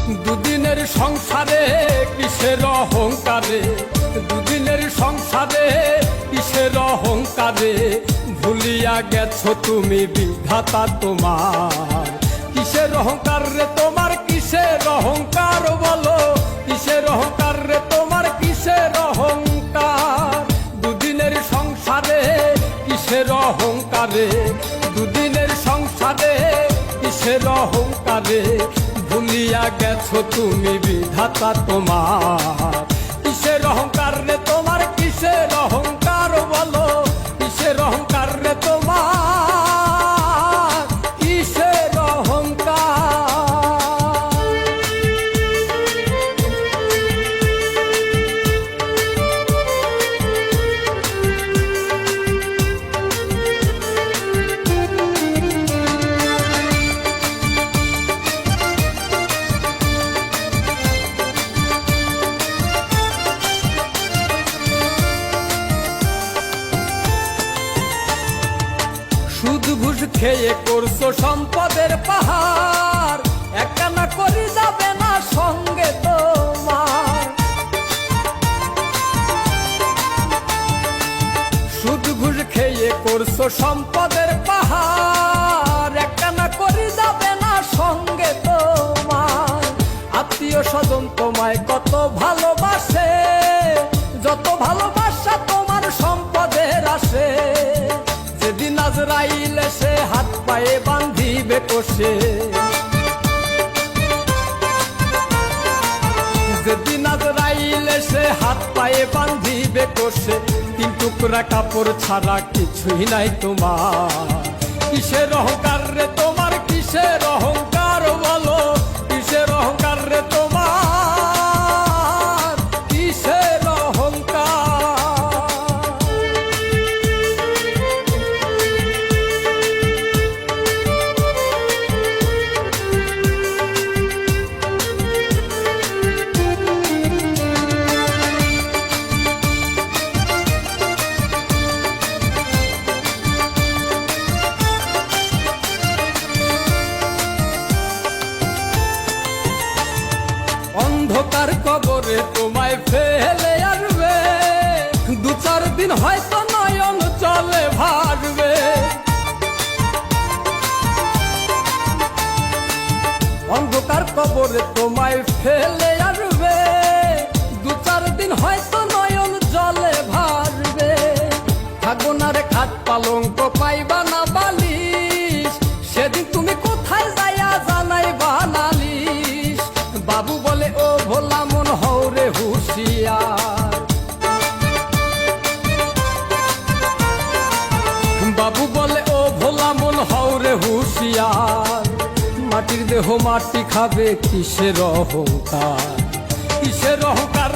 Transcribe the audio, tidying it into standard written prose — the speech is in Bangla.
দুদিনের সংসারে কিসের অহংকারে, দুদিনের সংসারে কিসের অহংকারে, ভুলিয়া গেছো তুমি বিধাতা তোমার। কিসের অহংকার রে তোমার, কিসের অহংকার বলো, কিসের অহংকার রে তোমার, কিসের অহংকার। দুদিনের সংসারে কিসের অহংকারে, দুদিনের সংসারে কিসের অহংকারে, ভুলিয়া গেছো তুমি বিধাতা তোমার। কিসের অহংকার রে তোমার, কিসের অহংকার বলো, কিসের অহংকার রে তোমার, কিসের অহংকার। সুদ ঘুষ খেয়ে করছো সম্পদের পাহাড়, একখানা করি যাবে না সঙ্গে তোমার। সুদ ঘুষ খেয়ে করছো সম্পদের পাহাড়, একখানা করি যাবে না সঙ্গে তোমার। আত্মীয় স্বজন তোমায় কত ভালোবাসে, যত ভালোবাসা তোমার সম্পদের আসে। যেদিন আজরাইল এসে হাত পায়ে বান্ধিবে কষে, যেদিন আজরাইল এসে হাত পায়ে বান্ধিবে কষে, তিন টুকরা কাপড় ছাড়া কিছুই নাই তোমার। কিসের অহংকার রে তোমার, কিসের অহংকার বলো, কিসের অহংকার রে তোমার, কিসের অহংকার। অন্ধকার কবরে তোমায় ফেলে আসবে, দু চার দিন হয়তো নয়ন চলে ভাসবে। অন্ধকার কবরে তোমায় ফেলে আসবে, দু চার দিন হয়তো নয়ন জলে ভাসবে। থাকবো না রে খাট পালঙ্ক, পাইবা না বালিশ, সেদিন তুমি কোথায় যাইয়া জানাইবা নালিশ। বাবু বলে ও ভোলা মন হও রে হুঁশিয়ার, বাবু বলে ও ভোলা মন হও রে হুঁশিয়ার। মাটির দেহ মাটি খাবে, কিসের অহংকার, কিসের অহংকার